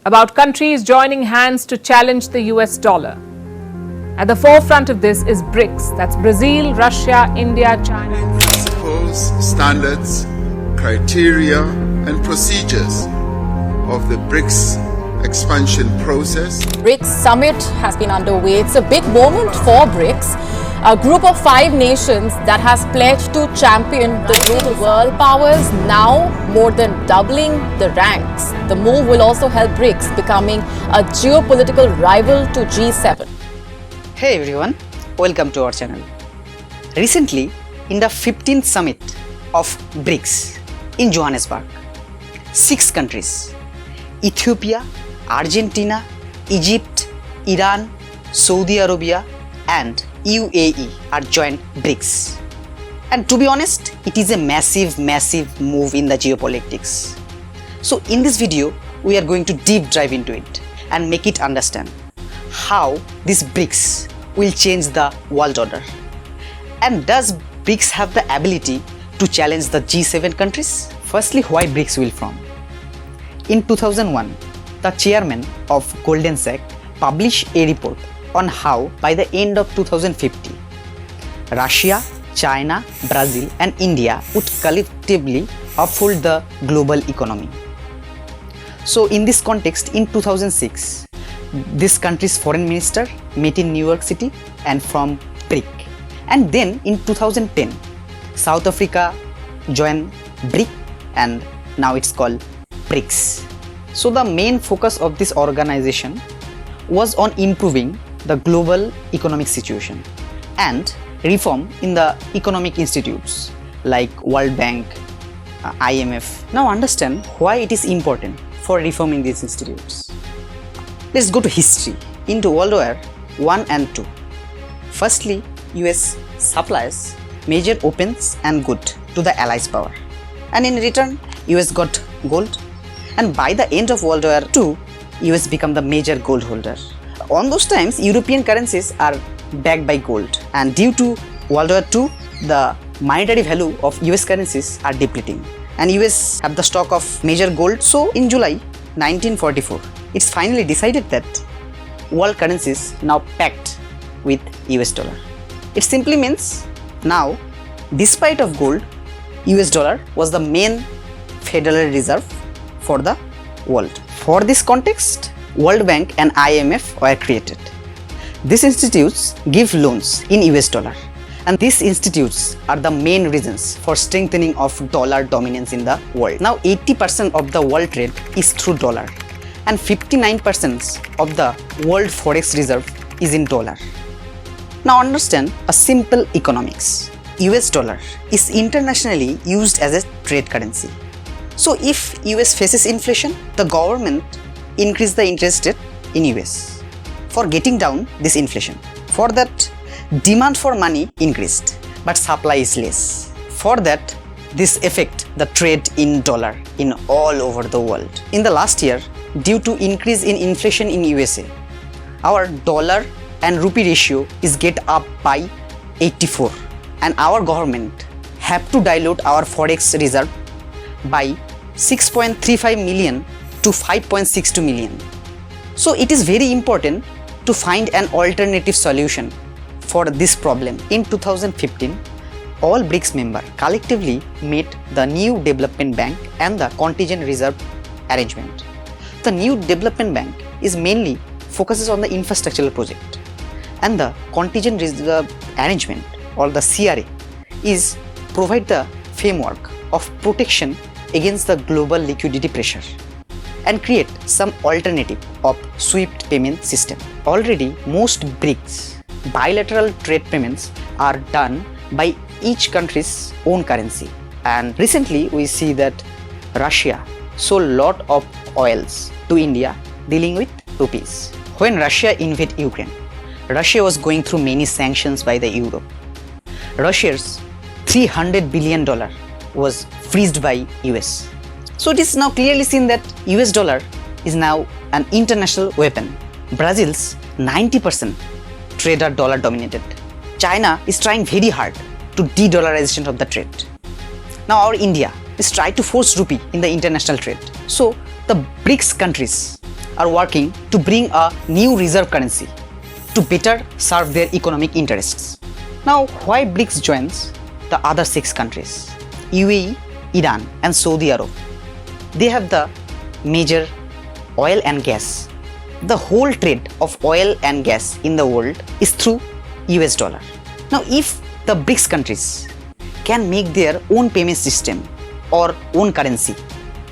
about countries joining hands to challenge the US dollar. At the forefront of this is BRICS, that's Brazil, Russia, India, China. Principles, standards, criteria, and procedures of the BRICS expansion process. BRICS summit has been underway. It's a big moment for BRICS, a group of 5 nations that has pledged to champion the global world powers, now more than doubling the ranks. The move will also help BRICS becoming a geopolitical rival to G7. Hey everyone, welcome to our channel. Recently, in the 15th summit of BRICS in Johannesburg, 6 countries, Ethiopia, Argentina, Egypt, Iran, Saudi Arabia and UAE are joined BRICS. And to be honest, it is a massive move in the geopolitics. So in this video, we are going to deep dive into it and make it understand how this BRICS will change the world order. And does BRICS have the ability to challenge the G7 countries? Firstly, why BRICS will form? In 2001, the chairman of Goldman Sachs published a report on how by the end of 2050, Russia, China, Brazil and India would collectively uphold the global economy. So in this context, in 2006, this country's foreign minister met in New York City and from BRIC. And then in 2010, South Africa joined BRIC and now it's called BRICS. So the main focus of this organization was on improving the global economic situation and reform in the economic institutes like World Bank, IMF. Now understand why it is important for reforming these institutes. Let's go to history into World War I and II. Firstly, US supplies major weapons and goods to the Allies power, and in return, US got gold. And by the end of World War II, US became the major gold holder. On those times, European currencies are backed by gold, and due to World War II, the monetary value of US currencies are depleting, and US have the stock of major gold. So in July 1944, it's finally decided that world currencies now packed with US dollar. It simply means now, despite of gold, US dollar was the main federal reserve for the world. For this context, World Bank and IMF were created. These institutes give loans in US dollar, and these institutes are the main reasons for strengthening of dollar dominance in the world. Now 80% of the world trade is through dollar, and 59% of the world forex reserve is in dollar. Now understand a simple economics. US dollar is internationally used as a trade currency. So if US faces inflation, the government increase the interest rate in US for getting down this inflation. For that, demand for money increased, but supply is less. For that, this affect the trade in dollar in all over the world. In the last year, due to increase in inflation in USA, our dollar and rupee ratio is get up by 84, and our government have to dilute our forex reserve by 6.35 million to 5.62 million. So it is very important to find an alternative solution for this problem. In 2015, all BRICS members collectively made the new development bank and the contingent reserve arrangement. The new development bank is mainly focuses on the infrastructural project, and the contingent reserve arrangement or the CRA is provide the framework of protection against the global liquidity pressure and create some alternative of swift payment system. Already most BRICS bilateral trade payments are done by each country's own currency, and recently we see that Russia sold lot of oils to India dealing with rupees. When Russia invaded Ukraine, Russia was going through many sanctions by the Europe. Russia's $300 billion was freezed by US. So it is now clearly seen that US dollar is now an international weapon. Brazil's 90% trade are dollar dominated. China is trying very hard to de-dollarization of the trade. Now our India is trying to force rupee in the international trade. So the BRICS countries are working to bring a new reserve currency to better serve their economic interests. Now, why BRICS joins the other 6 countries? UAE, Iran and Saudi Arab. They have the major oil and gas. The whole trade of oil and gas in the world is through US dollar. Now, if the BRICS countries can make their own payment system or own currency,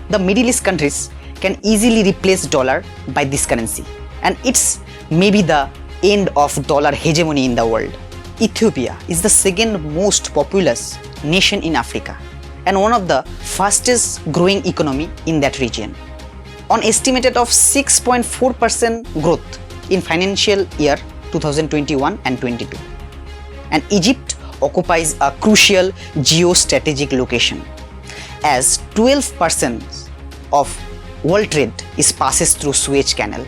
the Middle East countries can easily replace dollar by this currency, and it's maybe the end of dollar hegemony in the world. Ethiopia is the second most populous nation in Africa and one of the fastest growing economy in that region, on estimated of 6.4% growth in financial year 2021 and 22. And Egypt occupies a crucial geostrategic location, as 12% of world trade is passes through Suez Canal,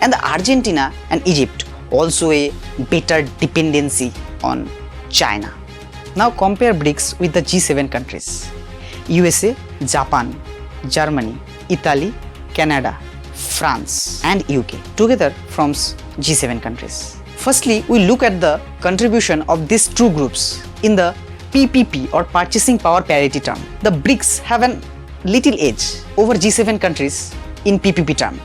and the Argentina and Egypt also a better dependency on China. Now compare BRICS with the G7 countries: USA, Japan, Germany, Italy, Canada, France and UK together forms G7 countries. Firstly, we look at the contribution of these two groups in the PPP or purchasing power parity term. The BRICS have a little edge over G7 countries in PPP term.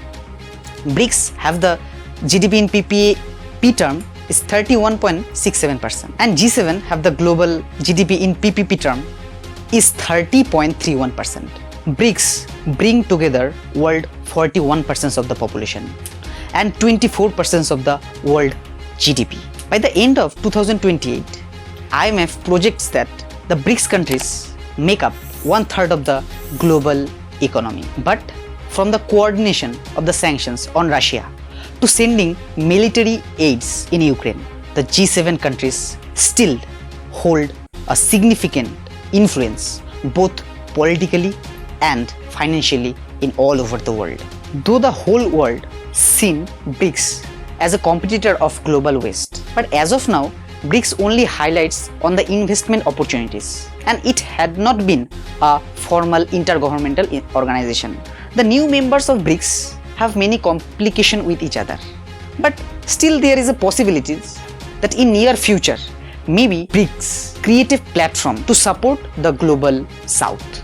BRICS have the GDP in PPP term is 31.67% and G7 have the global GDP in PPP term is 30.31%. BRICS bring together world 41% of the population and 24% of the world GDP. By the end of 2028, IMF projects that the BRICS countries make up 1/3 of the global economy. But from the coordination of the sanctions on Russia to sending military aids in Ukraine, the G7 countries still hold a significant influence both politically and financially in all over the world. Though the whole world seen BRICS as a competitor of global West, but as of now, BRICS only highlights on the investment opportunities, and it had not been a formal intergovernmental organization. The new members of BRICS have many complications with each other, but still there is a possibility that in near future, maybe BRICS create a platform to support the global South.